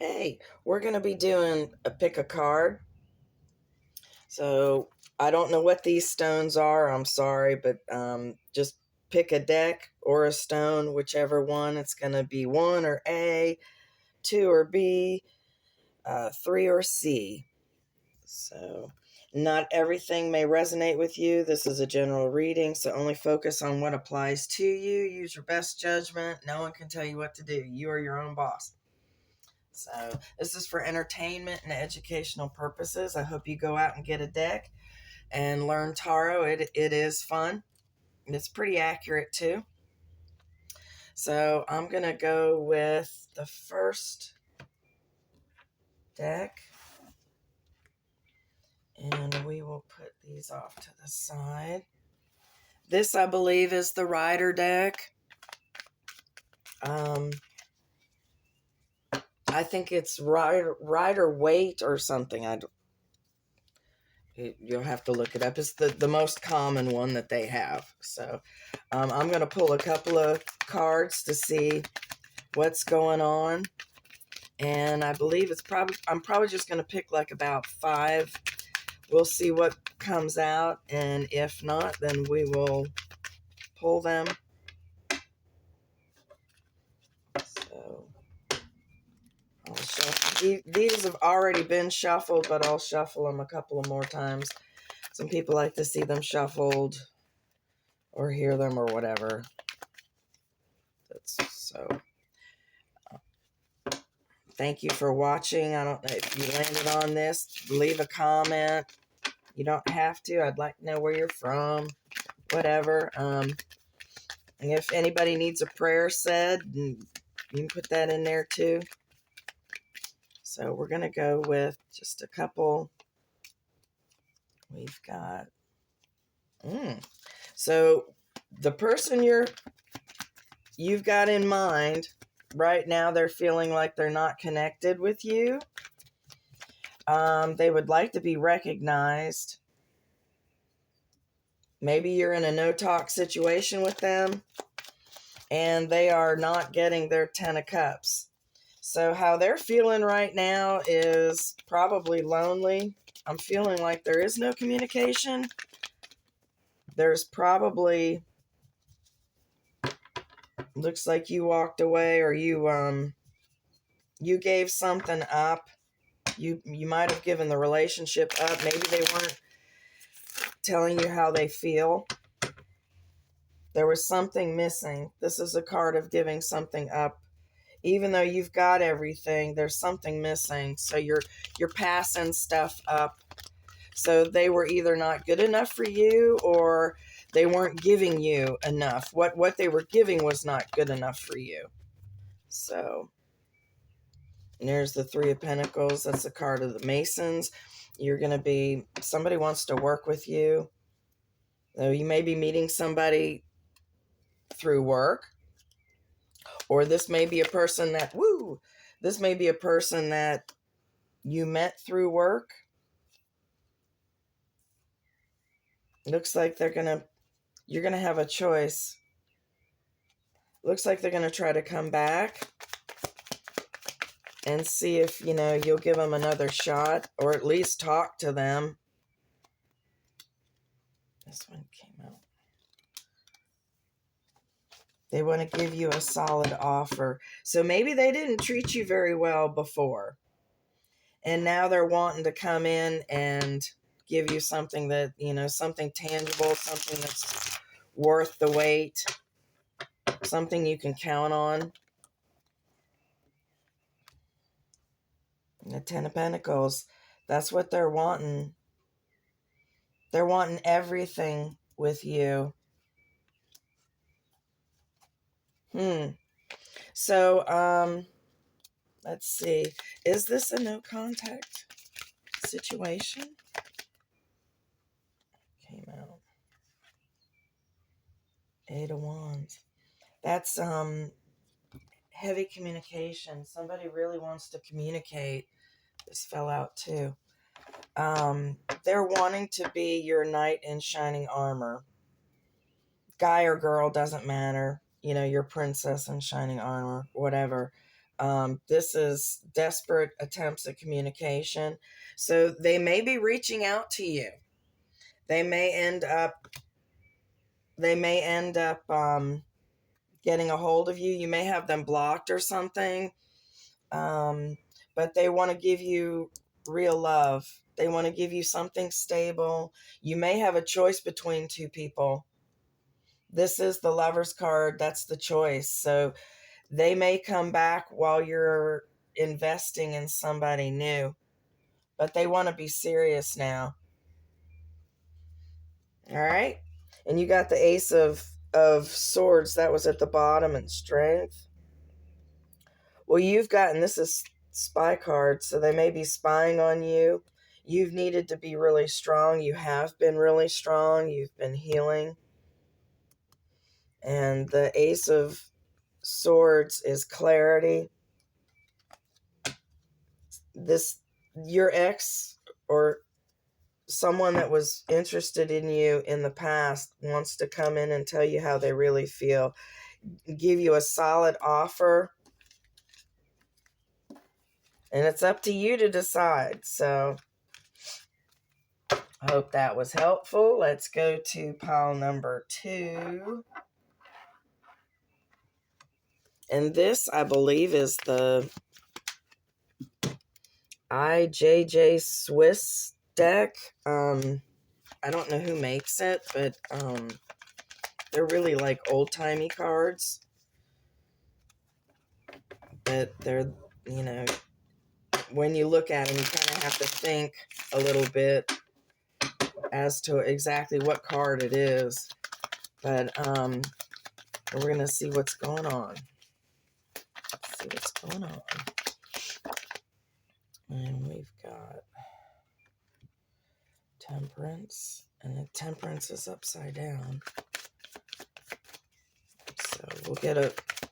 Hey, we're going to be doing a pick a card. So I don't know what these stones are. I'm sorry, but just pick a deck or a stone, whichever one. It's going to be 1 or A, 2 or B, 3 or C. So not everything may resonate with you. This is a general reading, so only focus on what applies to you. Use your best judgment. No one can tell you what to do. You are your own boss. So this is for entertainment and educational purposes. I hope you go out and get a deck and learn tarot. It is fun. It's pretty accurate too. So I'm going to go with the first deck. And we will put these off to the side. This, I believe, is the Rider deck. I think it's Rider Waite or something. You'll have to look it up. It's the most common one that they have. So I'm going to pull a couple of cards to see what's going on. And I believe I'm probably just going to pick like about 5. We'll see what comes out. And if not, then we will pull them. So I'll shuffle. These have already been shuffled, but I'll shuffle them a couple of more times. Some people like to see them shuffled or hear them or whatever. Thank you for watching. I don't know if you landed on this. Leave a comment. You don't have to. I'd like to know where you're from. Whatever. And if anybody needs a prayer said, you can put that in there too. So we're going to go with just a couple. We've got... So the person you've got in mind right now, they're feeling like they're not connected with you. They would like to be recognized. Maybe you're in a no-talk situation with them, and they are not getting their 10 of Cups. So how they're feeling right now is probably lonely. I'm feeling like there is no communication. There's probably... Looks like you walked away, or you gave something up. You might have given the relationship up. Maybe they weren't telling you how they feel. There was something missing. This is a card of giving something up. Even though you've got everything, there's something missing. So you're passing stuff up. So they were either not good enough for you, or they weren't giving you enough. What they were giving was not good enough for you. So... And there's the 3 of Pentacles. That's the card of the Masons. You're going to be... Somebody wants to work with you. So you may be meeting somebody through work. Or this may be a person that... This may be a person that you met through work. Looks like you're going to have a choice. Looks like they're going to try to come back and see if, you'll give them another shot, or at least talk to them. This one came out. They want to give you a solid offer. So maybe they didn't treat you very well before. And now they're wanting to come in and give you something that, something tangible, something that's worth the wait, something you can count on. The 10 of Pentacles, that's what they're wanting. They're wanting everything with you. So, let's see. Is this a no contact situation? Came out. 8 of Wands. That's heavy communication. Somebody really wants to communicate. This fell out too. They're wanting to be your knight in shining armor. Guy or girl, doesn't matter. Your princess in shining armor, whatever. This is desperate attempts at communication. So they may be reaching out to you. They may end up getting a hold of you. You may have them blocked or something. But they want to give you real love. They want to give you something stable. You may have a choice between two people. This is the Lover's card. That's the choice. So they may come back while you're investing in somebody new, but they want to be serious now. All right. And you got the Ace of Swords. That was at the bottom, and Strength. Well, you've gotten, this is spy card, so they may be spying on you. You've needed to be really strong. You have been really strong. You've been healing. And the Ace of Swords is clarity. Your ex or someone that was interested in you in the past wants to come in and tell you how they really feel, give you a solid offer, and it's up to you to decide. So I hope that was helpful. Let's go to pile number 2. And this, I believe, is the IJJ Swiss deck. I don't know who makes it, but they're really like old-timey cards. But they're, when you look at them, you kind of have to think a little bit as to exactly what card it is. But we're going to see what's going on. Let's see what's going on. And we've got Temperance. And the Temperance is upside down. So we'll get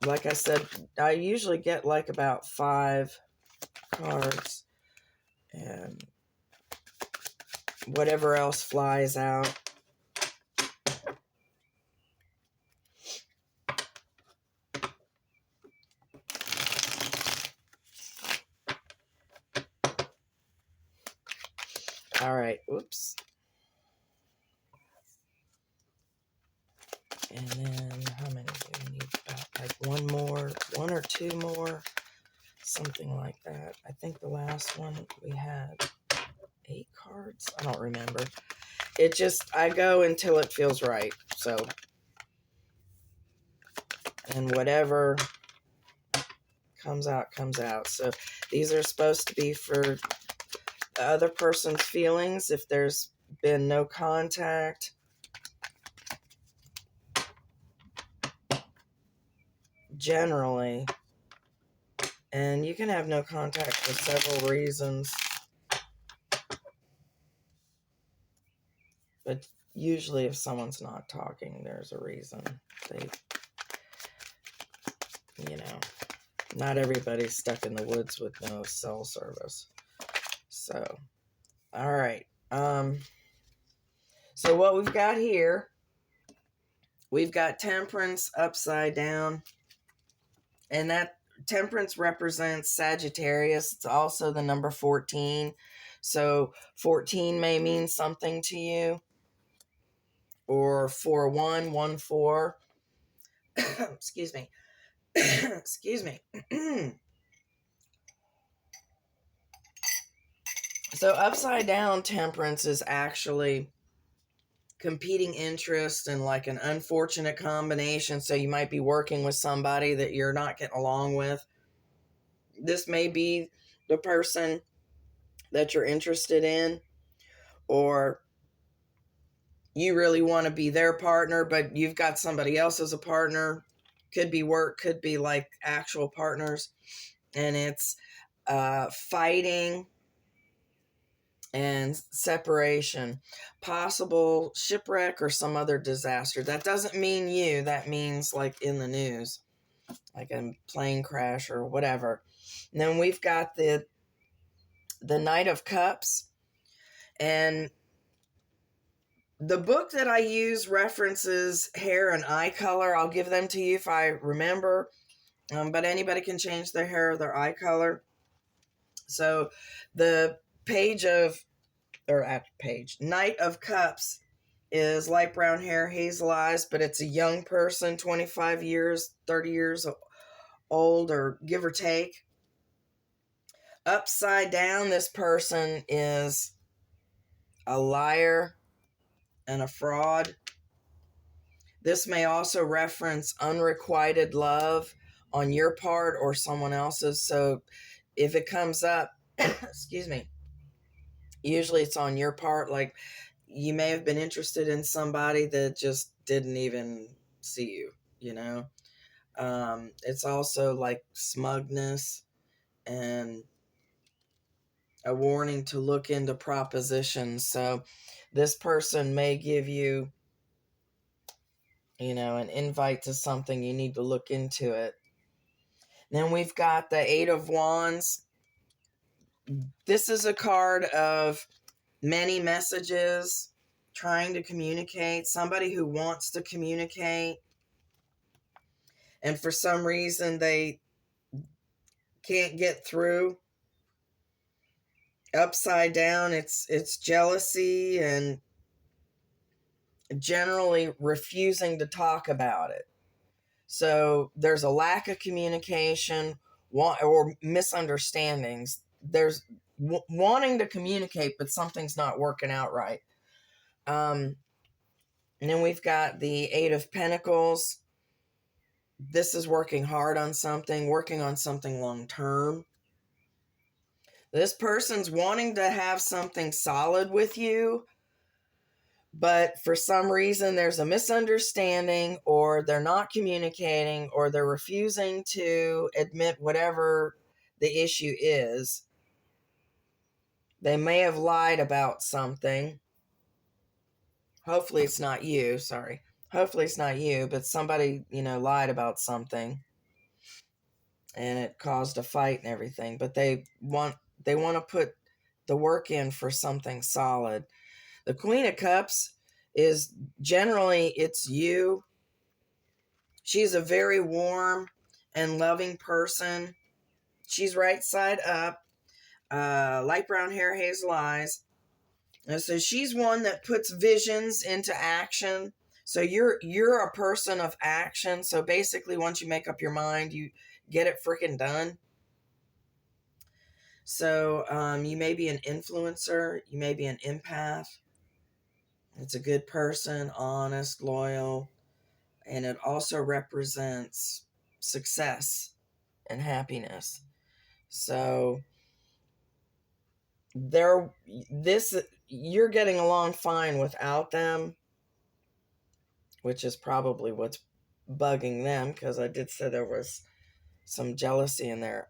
like I said, I usually get like about 5 cards. And whatever else flies out. All right, oops. And then how many do we need? Like one or two more, something like that. I think the last one we had 8 cards. I don't remember. I go until it feels right. So, and whatever comes out, comes out. So these are supposed to be for the other person's feelings if there's been no contact. Generally. And you can have no contact for several reasons. But usually if someone's not talking, there's a reason. Not everybody's stuck in the woods with no cell service. So, all right. So what we've got here, we've got Temperance upside down. And that Temperance represents Sagittarius. It's also the number 14. So 14 may mean something to you. Or 4-1, 1-4. Excuse me. Excuse me. So upside down Temperance is actually competing interest and like an unfortunate combination. So you might be working with somebody that you're not getting along with. This may be the person that you're interested in, or you really want to be their partner, but you've got somebody else as a partner. Could be work, could be like actual partners. And it's fighting and separation, possible shipwreck or some other disaster. That doesn't mean you. That means like in the news, like a plane crash or whatever. And then we've got the Knight of Cups. And the book that I use references hair and eye color. I'll give them to you if I remember. But anybody can change their hair or their eye color. So the page of, or at page, Knight of Cups is light brown hair, hazel eyes, but it's a young person, 25 years, 30 years old, or give or take. Upside down, this person is a liar and a fraud. This may also reference unrequited love on your part or someone else's. So if it comes up, excuse me, usually it's on your part. Like, you may have been interested in somebody that just didn't even see you, you know? It's also like smugness and a warning to look into propositions. So this person may give you, an invite to something. You need to look into it. Then we've got the Eight of Wands. This is a card of many messages, trying to communicate, somebody who wants to communicate, and for some reason they can't get through. Upside down, it's jealousy and generally refusing to talk about it. So there's a lack of communication or misunderstandings. There's wanting to communicate, but something's not working out right. And then we've got the Eight of Pentacles. This is working hard on something, working on something long term. This person's wanting to have something solid with you, but for some reason there's a misunderstanding, or they're not communicating, or they're refusing to admit whatever the issue is. They may have lied about something. Hopefully it's not you, sorry. Hopefully it's not you, but somebody, lied about something and it caused a fight and everything. But they want to put the work in for something solid. The Queen of Cups is generally, it's you. She's a very warm and loving person. She's right side up, light brown hair, hazel eyes. And so she's one that puts visions into action. So you're a person of action. So basically, once you make up your mind, you get it freaking done. So you may be an influencer. You may be an empath. It's a good person, honest, loyal. And it also represents success and happiness. So you're getting along fine without them, which is probably what's bugging them, because I did say there was some jealousy in there.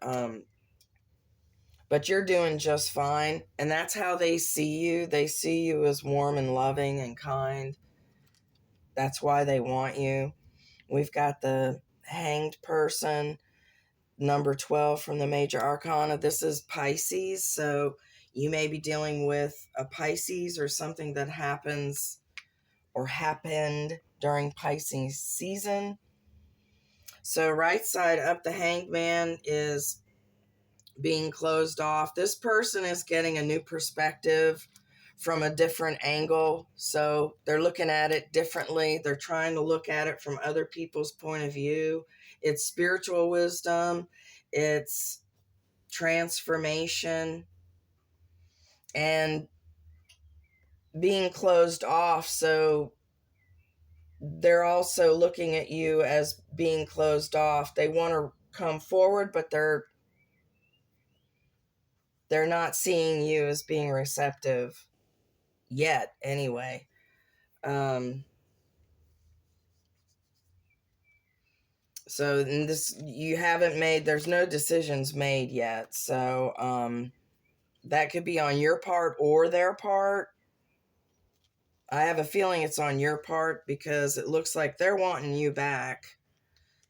But you're doing just fine, and that's how they see you. They see you as warm and loving and kind. That's why they want you. We've got the Hanged person, number 12 from the Major Arcana. This is Pisces, so you may be dealing with a Pisces or something that happens or happened during Pisces season. So right side up, the Hanged Man is being closed off. This person is getting a new perspective from a different angle. So they're looking at it differently. They're trying to look at it from other people's point of view. It's spiritual wisdom. It's transformation and being closed off. So they're also looking at you as being closed off. They want to come forward, but they're not seeing you as being receptive yet anyway. So in this, you haven't made, there's no decisions made yet. So that could be on your part or their part. I have a feeling it's on your part because it looks like they're wanting you back.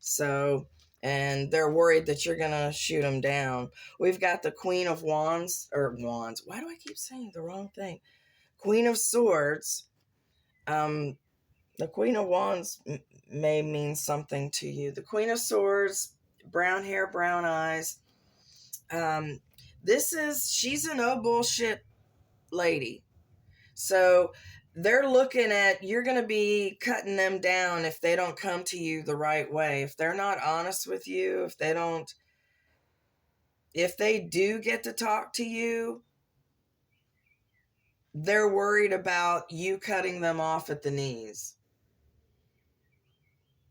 So, and they're worried that you're going to shoot them down. We've got the Queen of Wands, or Wands. Why do I keep saying the wrong thing? Queen of Swords. The Queen of Wands may mean something to you. The Queen of Swords brown hair, brown eyes. She's a no bullshit lady. So they're looking at, you're going to be cutting them down if they don't come to you the right way. If they're not honest with you, if they do get to talk to you, they're worried about you cutting them off at the knees.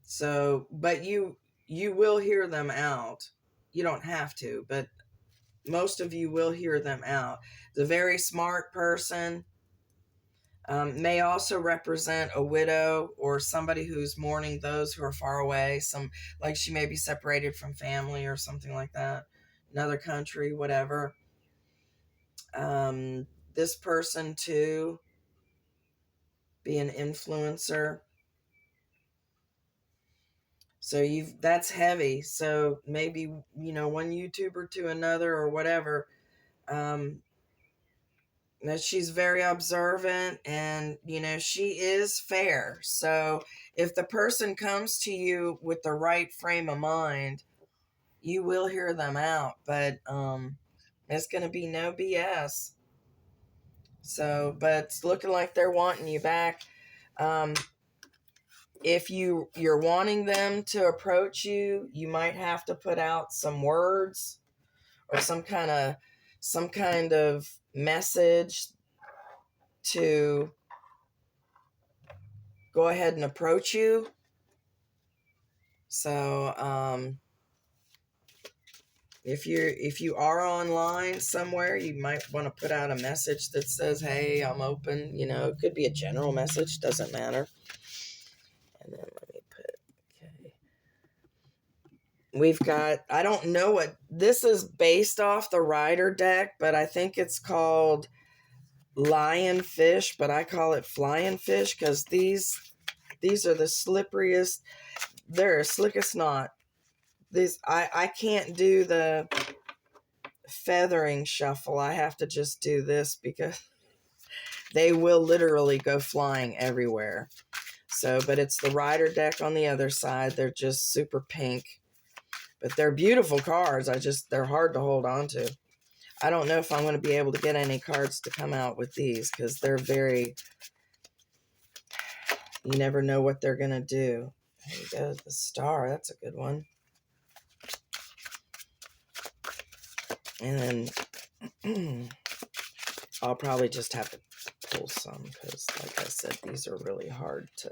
So, but you will hear them out. You don't have to, but most of you will hear them out. The very smart person may also represent a widow or somebody who's mourning those who are far away. Like she may be separated from family or something like that, another country, whatever. This person too, be an influencer. So that's heavy. So maybe, one YouTuber to another or whatever. That she's very observant and, she is fair. So if the person comes to you with the right frame of mind, you will hear them out, but it's going to be no BS. So, but it's looking like they're wanting you back. If you're wanting them to approach you, you might have to put out some words or some kind of message to go ahead and approach you. So if you are online somewhere, you might want to put out a message that says, hey, I'm open. It could be a general message, doesn't matter. And then let me put, okay. We've got, I don't know what, this is based off the rider deck, but I think it's called lionfish, but I call it flying fish because these are the slipperiest. They're as slick as snot. I can't do the feathering shuffle. I have to just do this because they will literally go flying everywhere. So, but it's the rider deck on the other side. They're just super pink, but they're beautiful cards. They're hard to hold on to. I don't know if I'm going to be able to get any cards to come out with these because they're you never know what they're going to do. There you go, the star. That's a good one. And then I'll probably just have to pull some because, like I said, these are really hard to.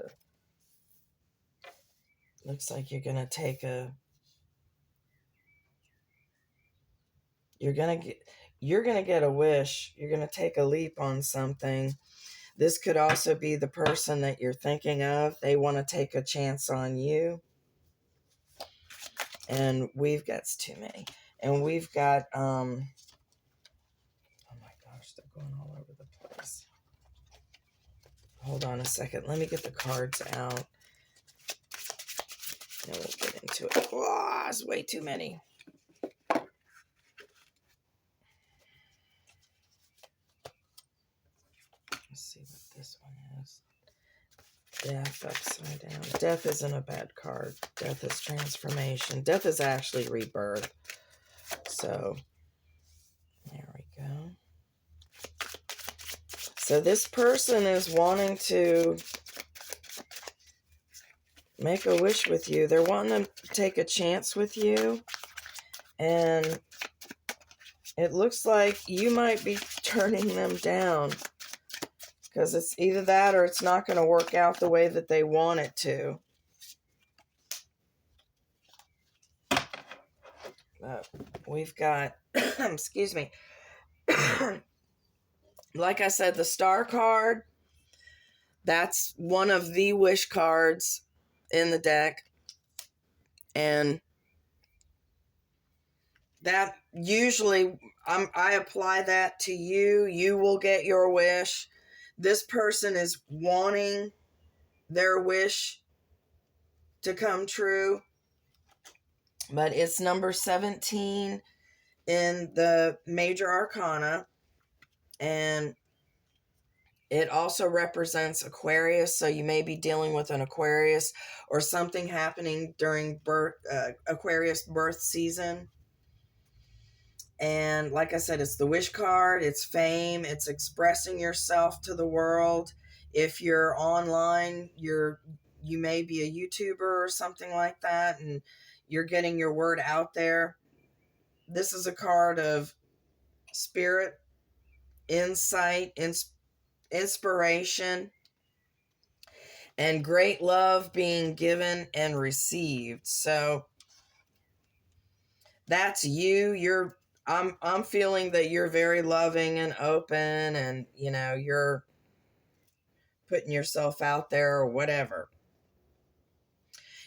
Looks like you're gonna take a. You're gonna get a wish. You're gonna take a leap on something. This could also be the person that you're thinking of. They want to take a chance on you. And that's too many. And we've got oh my gosh, they're going all over the place. Hold on a second. Let me get the cards out. And we'll get into it. Oh, it's way too many. Let's see what this one is. Death upside down. Death isn't a bad card. Death is transformation. Death is actually rebirth. So, there we go. So this person is wanting to make a wish with you. They're wanting to take a chance with you. And it looks like you might be turning them down. Because it's either that or it's not going to work out the way that they want it to. We've got, excuse me. Like I said, the star card, that's one of the wish cards in the deck. And that usually, I apply that to you. You will get your wish. This person is wanting their wish to come true. But it's number 17 in the major arcana. And It also represents Aquarius, so you may be dealing with an Aquarius or something happening during Aquarius birth season. And like I said, it's the wish card, it's fame, it's expressing yourself to the world. If you're online, you may be a YouTuber or something like that, and you're getting your word out there. This is a card of spirit, insight, inspiration, and great love being given and received. So that's you. I'm feeling that you're very loving and open, and you're putting yourself out there or whatever.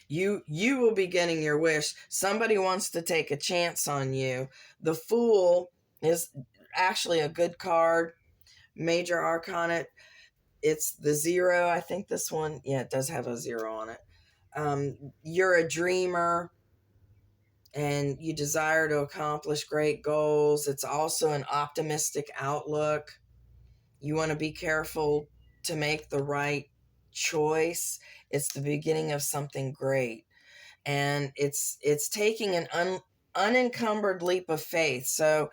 You will be getting your wish. Somebody wants to take a chance on you. The Fool is actually a good card. Major Arcana, it's the 0. I think this one, yeah, it does have a 0 on it. You're a dreamer and you desire to accomplish great goals. It's also an optimistic outlook. You want to be careful to make the right choice. It's the beginning of something great. And it's taking an unencumbered leap of faith. So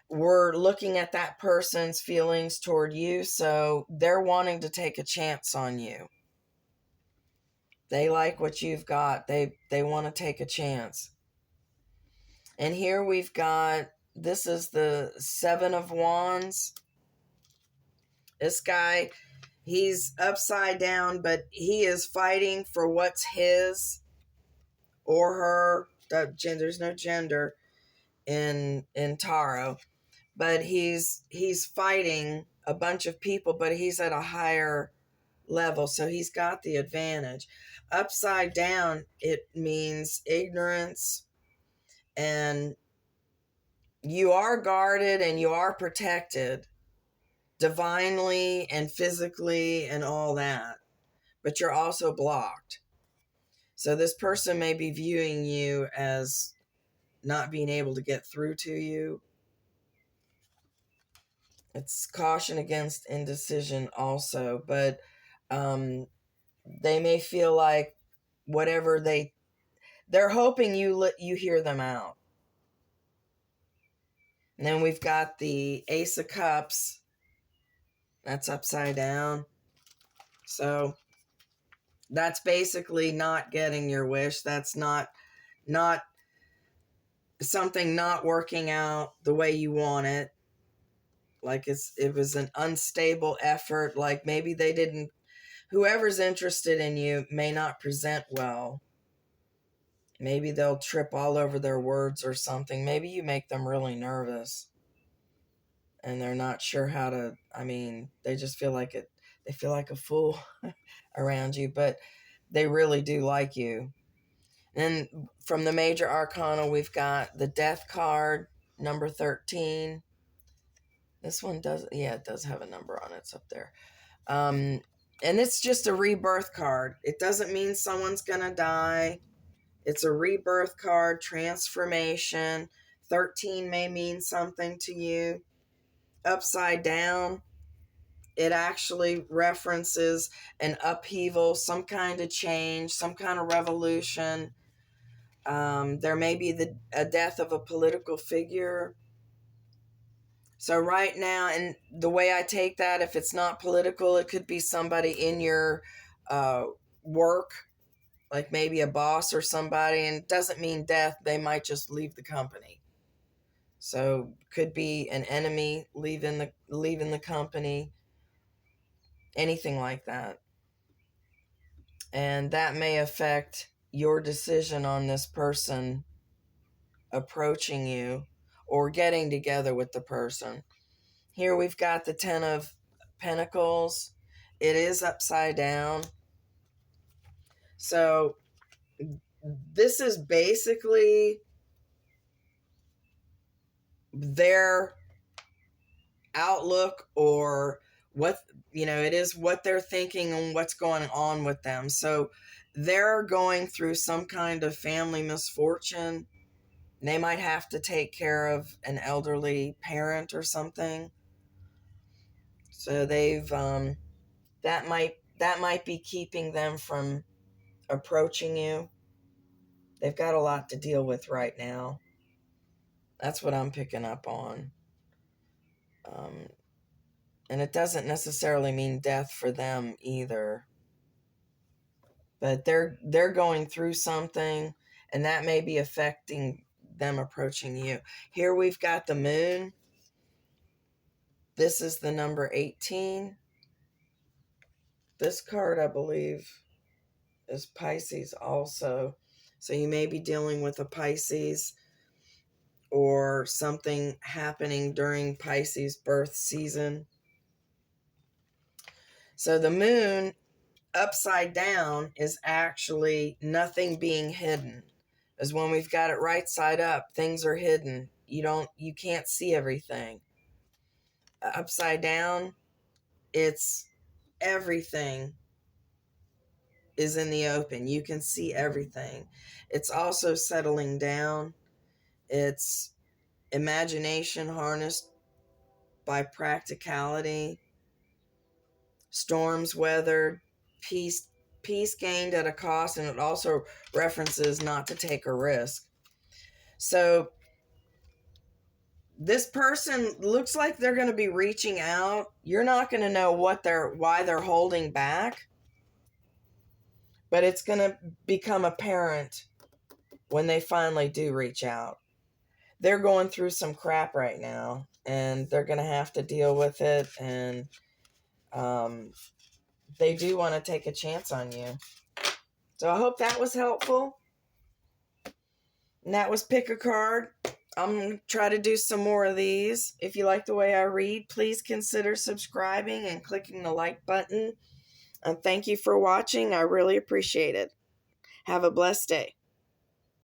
we're looking at that person's feelings toward you. So they're wanting to take a chance on you. They like what you've got. They want to take a chance. And here we've got, this is the 7 of Wands. This guy, he's upside down, but he is fighting for what's his or her. There's no gender in tarot, but he's fighting a bunch of people, but he's at a higher level, so he's got the advantage. Upside down, it means ignorance, and you are guarded and you are protected divinely and physically and all that, but you're also blocked. So this person may be viewing you as not being able to get through to you. It's caution against indecision also, but they may feel like whatever they're hoping you hear them out. And then we've got the Ace of Cups. That's upside down. So that's basically not getting your wish. That's not something not working out the way you want it. Like it was an unstable effort. Like maybe they didn't, whoever's interested in you may not present well. Maybe they'll trip all over their words or something. Maybe you make them really nervous and they're not sure how to, they just feel like it. They feel like a fool around you, but they really do like you. And from the Major Arcana, we've got the Death card, number 13. This one it does have a number on it. It's up there. And it's just a rebirth card. It doesn't mean someone's going to die. It's a rebirth card, transformation. 13 may mean something to you. Upside down, it actually references an upheaval, some kind of change, some kind of revolution. There may be a death of a political figure. So right now, and the way I take that, if it's not political, it could be somebody in your work, like maybe a boss or somebody, and it doesn't mean death. They might just leave the company. So could be an enemy leaving the company, anything like that. And that may affect your decision on this person approaching you or getting together with the person. Here we've got the 10 of Pentacles. It is upside down. So this is basically their outlook, or what, it is what they're thinking and what's going on with them. So they're going through some kind of family misfortune. They might have to take care of an elderly parent or something. So they've that might be keeping them from approaching you. They've got a lot to deal with right now. That's what I'm picking up on. Um, and it doesn't necessarily mean death for them either. But they're going through something, and that may be affecting them approaching you. Here we've got the moon. This is the number 18. This card, I believe, is Pisces also. So you may be dealing with a Pisces or something happening during Pisces birth season. So the moon upside down is actually nothing being hidden. As when we've got it right side up, things are hidden. You can't see everything. Upside down, it's everything is in the open. You can see everything. It's also settling down. It's imagination harnessed by practicality, storms weathered, peace gained at a cost, and it also references not to take a risk. So this person looks like they're going to be reaching out. You're not going to know why they're holding back, but it's going to become apparent when they finally do reach out. They're going through some crap right now, and they're going to have to deal with it, and they do want to take a chance on you. So I hope that was helpful. And that was Pick a Card. I'm going to try to do some more of these. If you like the way I read, please consider subscribing and clicking the like button. And thank you for watching. I really appreciate it. Have a blessed day.